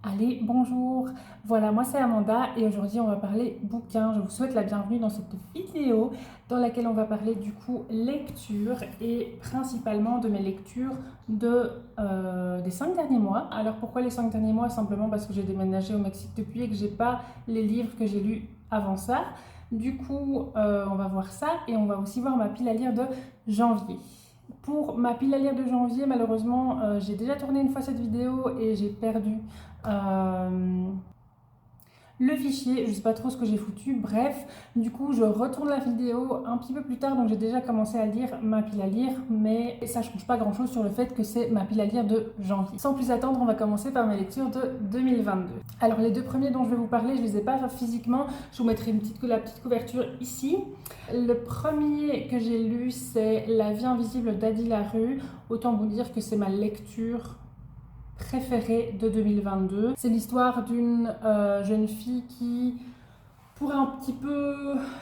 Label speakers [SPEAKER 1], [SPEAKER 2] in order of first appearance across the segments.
[SPEAKER 1] Allez, bonjour. Voilà, moi c'est Amanda et aujourd'hui on va parler bouquins. Je vous souhaite la bienvenue dans cette vidéo dans laquelle on va parler du coup lecture et principalement de mes lectures des 5 derniers mois. Alors pourquoi les 5 derniers mois? Simplement parce que j'ai déménagé au Mexique depuis et que j'ai pas les livres que j'ai lus avant ça. Du coup, on va voir ça et on va aussi voir ma pile à lire de janvier. Pour ma pile à lire de janvier, malheureusement, j'ai déjà tourné une fois cette vidéo et j'ai perdu euh, le fichier. Je sais pas trop ce que j'ai foutu. Bref, du coup, je retourne la vidéo un petit peu plus tard. Donc, j'ai déjà commencé à lire ma pile à lire, mais ça change pas grand chose sur le fait que c'est ma pile à lire de janvier. Sans plus attendre, on va commencer par mes lectures de 2022. Alors, les deux premiers dont je vais vous parler, je les ai pas physiquement. Je vous mettrai la petite couverture ici. Le premier que j'ai lu, c'est La vie invisible d'Adi Larue. Autant vous dire que c'est ma lecture préférée de 2022. C'est l'histoire d'une jeune fille qui pourrait un petit peu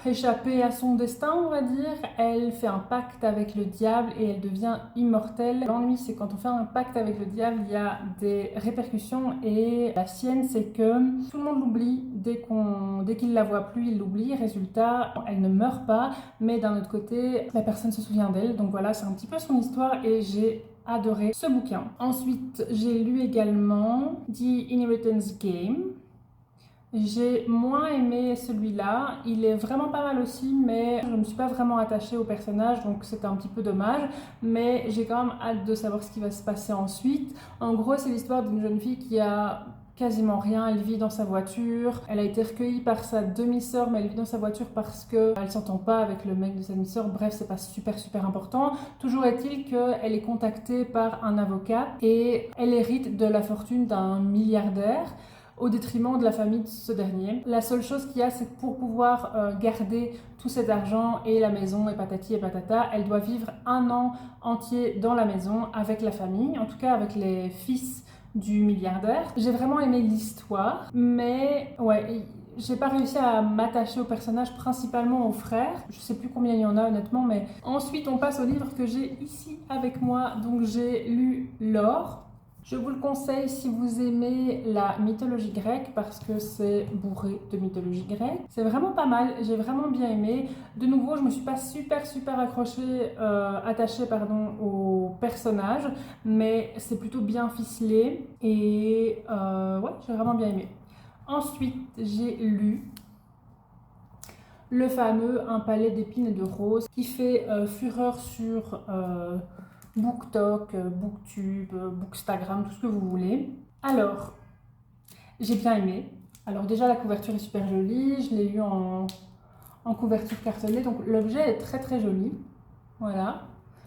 [SPEAKER 1] échapper à son destin, on va dire. Elle fait un pacte avec le diable et elle devient immortelle. L'ennui, c'est quand on fait un pacte avec le diable, il y a des répercussions et la sienne, c'est que tout le monde l'oublie dès qu'il la voit plus, il l'oublie. Résultat, elle ne meurt pas, mais d'un autre côté, la personne se souvient d'elle. Donc voilà, c'est un petit peu son histoire et j'ai adoré ce bouquin. Ensuite, j'ai lu également The Inheritance Game. J'ai moins aimé celui-là, il est vraiment pas mal aussi, mais je ne me suis pas vraiment attachée au personnage, donc c'était un petit peu dommage, mais j'ai quand même hâte de savoir ce qui va se passer ensuite. En gros, c'est l'histoire d'une jeune fille qui a quasiment rien, elle vit dans sa voiture, elle a été recueillie par sa demi-sœur, mais elle vit dans sa voiture parce qu'elle s'entend pas avec le mec de sa demi-sœur, bref, c'est pas super important. Toujours est-il qu'elle est contactée par un avocat et elle hérite de la fortune d'un milliardaire au détriment de la famille de ce dernier. La seule chose qu'il y a, c'est que pour pouvoir garder tout cet argent et la maison et patati et patata, elle doit vivre un an entier dans la maison avec la famille, en tout cas avec les fils du milliardaire. J'ai vraiment aimé l'histoire, mais ouais, j'ai pas réussi à m'attacher au personnage, principalement au frère. Je sais plus combien il y en a honnêtement, mais ensuite on passe au livre que j'ai ici avec moi. Donc j'ai lu L'Or. Je vous le conseille si vous aimez la mythologie grecque parce que c'est bourré de mythologie grecque. C'est vraiment pas mal, j'ai vraiment bien aimé. De nouveau, je me suis pas super attachée au personnage, mais c'est plutôt bien ficelé et ouais, j'ai vraiment bien aimé. Ensuite, j'ai lu le fameux Un palais d'épines et de roses qui fait fureur sur BookTok, BookTube, Bookstagram, tout ce que vous voulez. Alors, j'ai bien aimé. Alors déjà, la couverture est super jolie. Je l'ai eu en couverture cartonnée. Donc l'objet est très joli. Voilà.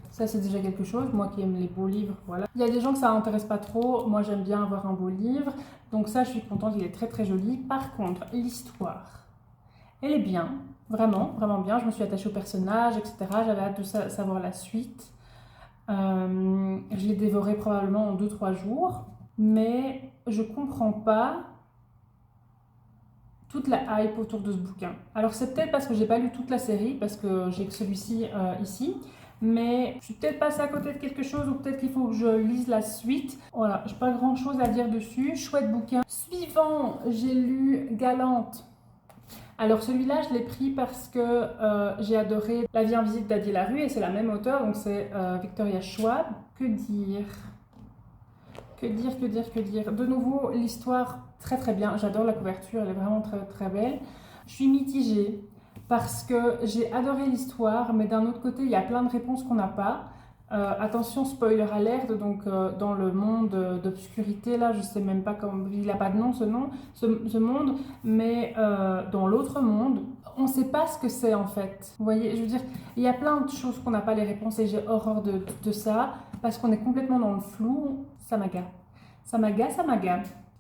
[SPEAKER 1] Ça, c'est déjà quelque chose. Moi qui aime les beaux livres, voilà. Il y a des gens que ça n'intéresse pas trop. Moi, j'aime bien avoir un beau livre. Donc ça, je suis contente. Il est très joli. Par contre, l'histoire, elle est bien. Vraiment bien. Je me suis attachée au personnage, etc. J'avais hâte de savoir la suite. Je l'ai dévoré probablement en 2-3 jours, mais je comprends pas toute la hype autour de ce bouquin. Alors c'est peut-être parce que j'ai pas lu toute la série, parce que j'ai que celui-ci ici, mais je suis peut-être passée à côté de quelque chose ou peut-être qu'il faut que je lise la suite. Voilà, j'ai pas grand-chose à dire dessus. Chouette bouquin. Suivant, j'ai lu Galante. Alors celui-là, je l'ai pris parce que j'ai adoré La vie invisible d'Adi Larue et c'est la même auteure, donc c'est Victoria Schwab. Que dire? Que dire? De nouveau, l'histoire très bien. J'adore la couverture, elle est vraiment très belle. Je suis mitigée parce que j'ai adoré l'histoire, mais d'un autre côté, il y a plein de réponses qu'on n'a pas. Attention, spoiler alert, donc dans le monde d'obscurité, là, je sais même pas comment, il n'a pas de nom ce monde, mais dans l'autre monde, on ne sait pas ce que c'est en fait. Vous voyez, je veux dire, il y a plein de choses qu'on n'a pas les réponses et j'ai horreur de ça, parce qu'on est complètement dans le flou, ça m'agace. Ça m'agace.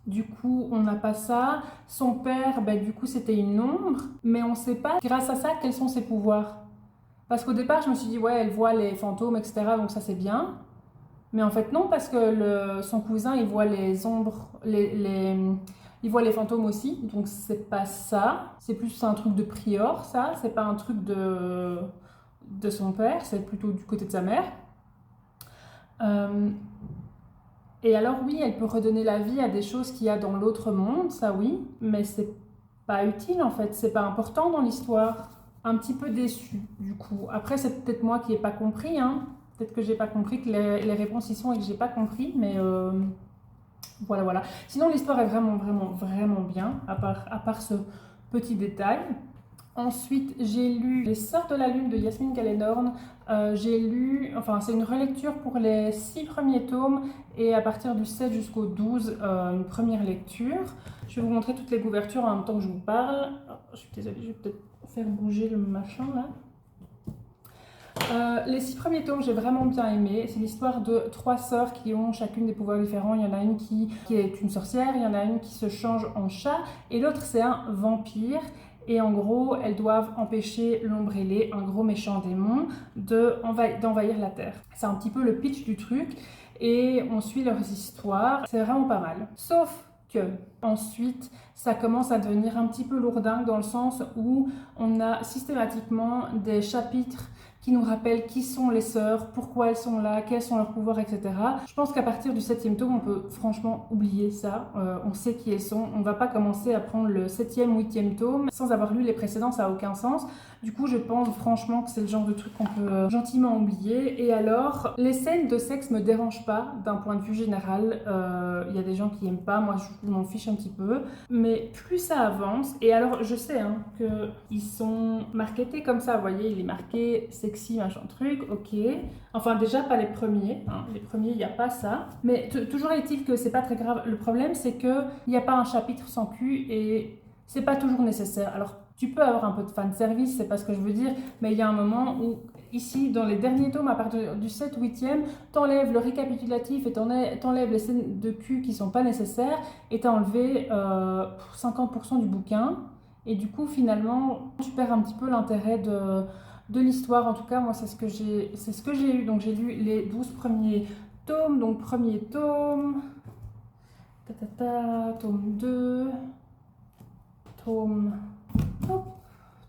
[SPEAKER 1] Du coup, on n'a pas ça. Son père, ben, du coup, c'était une ombre, mais on ne sait pas, grâce à ça, quels sont ses pouvoirs. Parce qu'au départ, je me suis dit, ouais, elle voit les fantômes, etc. Donc ça, c'est bien. Mais en fait, non, parce que son cousin, il voit les ombres, il voit les fantômes aussi. Donc c'est pas ça. C'est plus un truc de prior, ça. C'est pas un truc de son père. C'est plutôt du côté de sa mère. Et alors oui, elle peut redonner la vie à des choses qu'il y a dans l'autre monde, ça oui, mais c'est pas utile en fait, c'est pas important dans l'histoire. Un petit peu déçue du coup. Après c'est peut-être moi qui n'ai pas compris, hein. Peut-être que j'ai pas compris, que les réponses y sont et que j'ai pas compris, mais voilà, voilà. Sinon l'histoire est vraiment, vraiment, vraiment bien, à part ce petit détail. Ensuite, j'ai lu Les Sœurs de la Lune de Yasmine Kalenorn. J'ai lu, enfin, c'est une relecture pour les 6 premiers tomes et à partir du 7 jusqu'au 12, une première lecture. Je vais vous montrer toutes les couvertures en même temps que je vous parle. Oh, je suis désolée, je vais peut-être faire bouger le machin là. Les 6 premiers tomes, j'ai vraiment bien aimé. C'est l'histoire de 3 sœurs qui ont chacune des pouvoirs différents. Il y en a une qui est une sorcière, il y en a une qui se change en chat et l'autre c'est un vampire. Et en gros, elles doivent empêcher l'ombre ailée, un gros méchant démon, d'envahir la Terre. C'est un petit peu le pitch du truc et on suit leurs histoires. C'est vraiment pas mal. Sauf que ensuite, ça commence à devenir un petit peu lourdingue dans le sens où on a systématiquement des chapitres qui nous rappellent qui sont les sœurs, pourquoi elles sont là, quels sont leurs pouvoirs, etc. Je pense qu'à partir du 7e tome, on peut franchement oublier ça. On sait qui elles sont. On ne va pas commencer à prendre le 7e ou 8e tome sans avoir lu les précédents, ça n'a aucun sens. Du coup, je pense franchement que c'est le genre de truc qu'on peut gentiment oublier. Et alors, les scènes de sexe me dérangent pas d'un point de vue général. Il y a des gens qui n'aiment pas, moi je m'en fiche un petit peu. Mais plus ça avance, et alors je sais hein, qu'ils sont marketés comme ça, vous voyez, il est marqué sexy, machin truc, ok. Enfin déjà pas les premiers, hein. Les premiers il n'y a pas ça. Mais toujours est-il que c'est pas très grave. Le problème c'est qu'il n'y a pas un chapitre sans cul et c'est pas toujours nécessaire. Alors tu peux avoir un peu de fanservice, c'est pas ce que je veux dire, mais il y a un moment où, ici, dans les derniers tomes, à partir du 7 ou 8e, t'enlèves le récapitulatif et t'enlèves les scènes de cul qui sont pas nécessaires et t'as enlevé 50% du bouquin. Et du coup, finalement, tu perds un petit peu l'intérêt de l'histoire. En tout cas, moi, c'est ce que j'ai eu. Donc, j'ai lu les 12 premiers tomes. Donc, premier tome, tome 2, tome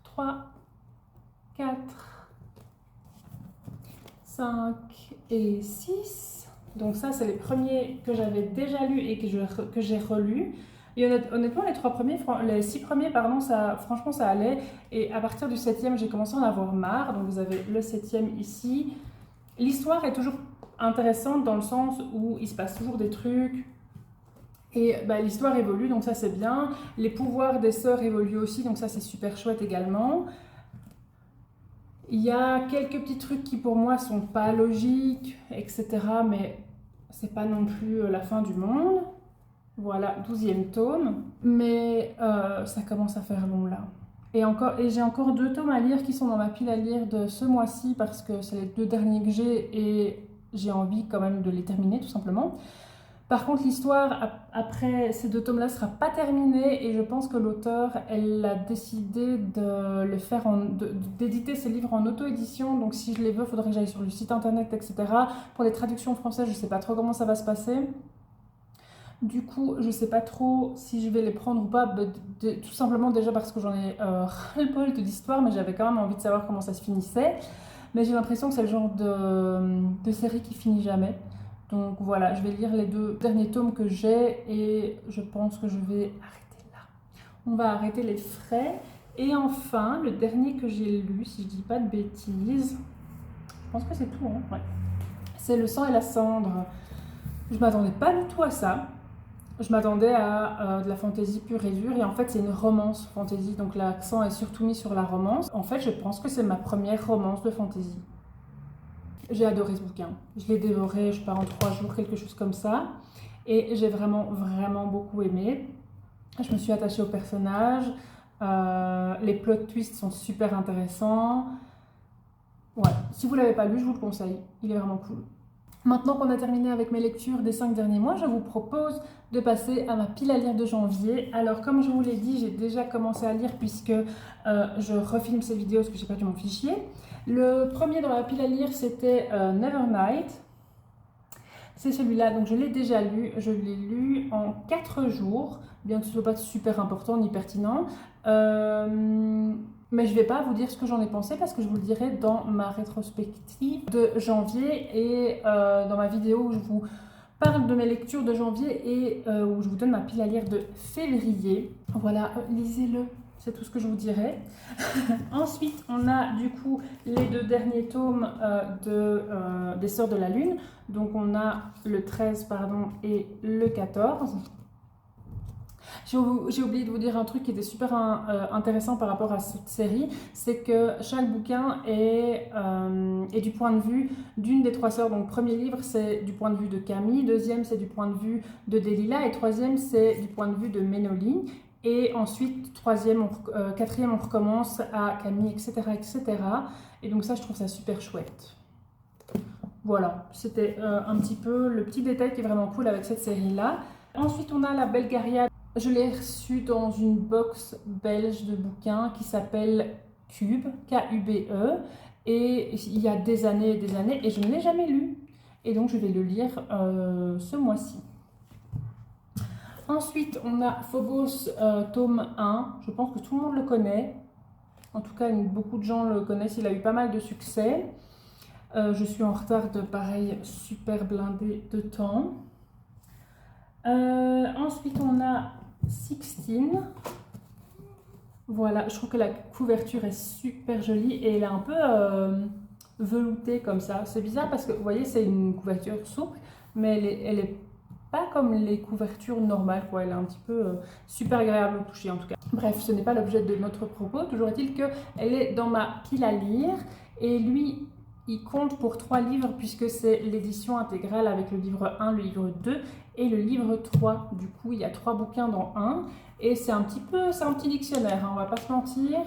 [SPEAKER 1] 3, 4, 5 et 6. Donc ça, c'est les premiers que j'avais déjà lus et que j'ai relus. Et honnêtement, les 6 premiers, pardon, franchement, ça allait. Et à partir du 7e, j'ai commencé à en avoir marre. Donc vous avez le 7e ici. L'histoire est toujours intéressante dans le sens où il se passe toujours des trucs. Et bah, l'histoire évolue, donc ça c'est bien. Les pouvoirs des sœurs évoluent aussi, donc ça c'est super chouette également. Il y a quelques petits trucs qui pour moi sont pas logiques, etc. Mais c'est pas non plus la fin du monde. Voilà, 12e tome. Mais ça commence à faire long là. Et j'ai encore 2 tomes à lire qui sont dans ma pile à lire de ce mois-ci parce que c'est les 2 derniers que j'ai et j'ai envie quand même de les terminer tout simplement. Par contre, l'histoire, après ces 2 tomes-là, ne sera pas terminée et je pense que l'auteur, elle a décidé d'éditer ses livres en auto-édition. Donc si je les veux, il faudrait que j'aille sur le site internet, etc. Pour les traductions françaises, je ne sais pas trop comment ça va se passer. Du coup, je ne sais pas trop si je vais les prendre ou pas, tout simplement déjà parce que j'en ai ras-le-bol de l'histoire, mais j'avais quand même envie de savoir comment ça se finissait. Mais j'ai l'impression que c'est le genre de série qui finit jamais. Donc voilà, je vais lire les 2 derniers tomes que j'ai et je pense que je vais arrêter là. On va arrêter les frais. Et enfin, le dernier que j'ai lu, si je dis pas de bêtises, je pense que c'est tout, hein, ouais. C'est Le sang et la cendre. Je m'attendais pas du tout à ça. Je m'attendais à de la fantaisie pure et dure et en fait c'est une romance fantaisie, donc l'accent est surtout mis sur la romance. En fait je pense que c'est ma première romance de fantaisie. J'ai adoré ce bouquin, je l'ai dévoré, je pars en 3 jours, quelque chose comme ça. Et j'ai vraiment, vraiment beaucoup aimé. Je me suis attachée au personnage, les plot twists sont super intéressants. Ouais, si vous ne l'avez pas lu, je vous le conseille, il est vraiment cool. Maintenant qu'on a terminé avec mes lectures des 5 derniers mois, je vous propose de passer à ma pile à lire de janvier. Alors comme je vous l'ai dit, j'ai déjà commencé à lire puisque je refilme ces vidéos parce que j'ai perdu mon fichier. Le premier dans ma pile à lire, c'était Nevernight. C'est celui-là, donc je l'ai déjà lu. Je l'ai lu en 4 jours, bien que ce ne soit pas super important ni pertinent. Mais je ne vais pas vous dire ce que j'en ai pensé parce que je vous le dirai dans ma rétrospective de janvier et dans ma vidéo où je vous parle de mes lectures de janvier et où je vous donne ma pile à lire de février. Voilà, lisez-le, c'est tout ce que je vous dirai. Ensuite, on a du coup les 2 derniers tomes des Sœurs de la Lune. Donc on a le 13 pardon, et le 14. J'ai oublié de vous dire un truc qui était super intéressant par rapport à cette série, c'est que chaque bouquin est du point de vue d'une des 3 sœurs. Donc premier livre c'est du point de vue de Camille, deuxième c'est du point de vue de Delilah et troisième c'est du point de vue de Ménoline. Et ensuite, quatrième, on recommence à Camille, etc., etc. Et donc ça, je trouve ça super chouette. Voilà, c'était un petit peu le petit détail qui est vraiment cool avec cette série-là. Ensuite, on a la Belgaria. Je l'ai reçue dans une box belge de bouquins qui s'appelle Cube, K-U-B-E. Et il y a des années et je ne l'ai jamais lu. Et donc, je vais le lire ce mois-ci. Ensuite, on a Phobos, tome 1. Je pense que tout le monde le connaît. En tout cas, beaucoup de gens le connaissent. Il a eu pas mal de succès. Je suis en retard de pareil, super blindé de temps. Ensuite, on a 16. Voilà, je trouve que la couverture est super jolie et elle est un peu veloutée comme ça. C'est bizarre parce que, vous voyez, c'est une couverture souple, mais elle est pas comme les couvertures normales, quoi. Elle est un petit peu super agréable au toucher en tout cas. Bref, ce n'est pas l'objet de notre propos. Toujours est-il qu'elle est dans ma pile à lire et lui, il compte pour 3 livres puisque c'est l'édition intégrale avec le livre 1, le livre 2 et le livre 3. Du coup, il y a 3 bouquins dans un et c'est un petit dictionnaire, hein, on va pas se mentir.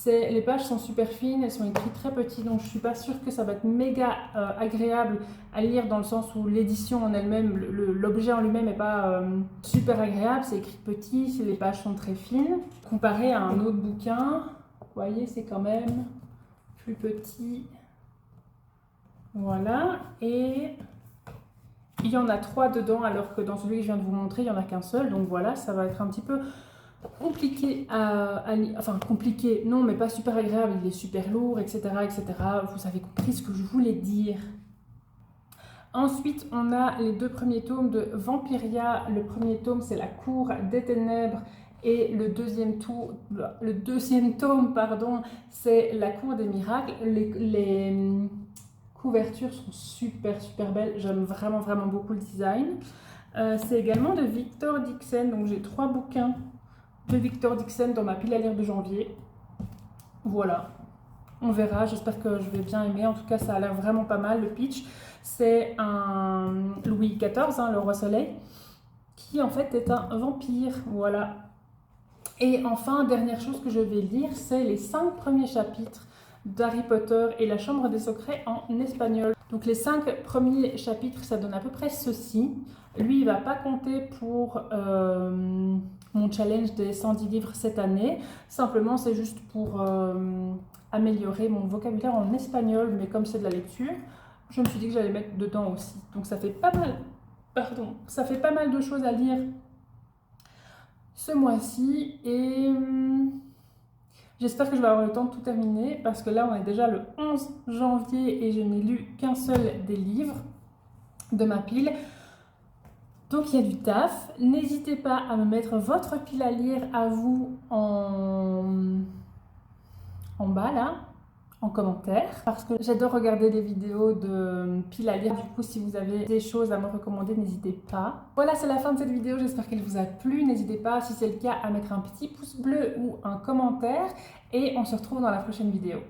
[SPEAKER 1] Les pages sont super fines, elles sont écrites très petites, donc je ne suis pas sûre que ça va être méga agréable à lire dans le sens où l'édition en elle-même, l'objet en lui-même n'est pas super agréable, c'est écrit petit, les pages sont très fines. Comparé à un autre bouquin, vous voyez, c'est quand même plus petit. Voilà, et il y en a 3 dedans alors que dans celui que je viens de vous montrer, il n'y en a qu'un seul, donc voilà, ça va être un petit peu compliqué à lire, enfin compliqué, non mais pas super agréable, il est super lourd, etc., etc. Vous avez compris ce que je voulais dire. Ensuite, on a les 2 premiers tomes de Vampiria. Le premier tome, c'est La Cour des Ténèbres et le deuxième tome, pardon, c'est La Cour des Miracles. Les couvertures sont super super belles, j'aime vraiment vraiment beaucoup le design. C'est également de Victor Dixon, donc j'ai 3 bouquins de Victor Dixon dans ma pile à lire de janvier. Voilà, on verra, j'espère que je vais bien aimer. En tout cas, ça a l'air vraiment pas mal. Le pitch, c'est un Louis XIV, hein, le roi soleil, qui en fait est un vampire. Voilà. Et enfin, dernière chose que je vais lire, c'est les 5 premiers chapitres d'Harry Potter et la Chambre des Secrets en espagnol. Donc les 5 premiers chapitres, ça donne à peu près ceci. Lui, il ne va pas compter pour mon challenge des 110 livres cette année. Simplement, c'est juste pour améliorer mon vocabulaire en espagnol, mais comme c'est de la lecture, je me suis dit que j'allais mettre dedans aussi. Donc ça fait pas mal, ça fait pas mal de choses à lire ce mois-ci et j'espère que je vais avoir le temps de tout terminer parce que là on est déjà le 11 janvier et je n'ai lu qu'un seul des livres de ma pile. Donc il y a du taf. N'hésitez pas à me mettre votre pile à lire à vous en bas là, en commentaire, parce que j'adore regarder des vidéos de pile à lire. Du coup, si vous avez des choses à me recommander, n'hésitez pas. Voilà, c'est la fin de cette vidéo. J'espère qu'elle vous a plu. N'hésitez pas, si c'est le cas, à mettre un petit pouce bleu ou un commentaire. Et on se retrouve dans la prochaine vidéo.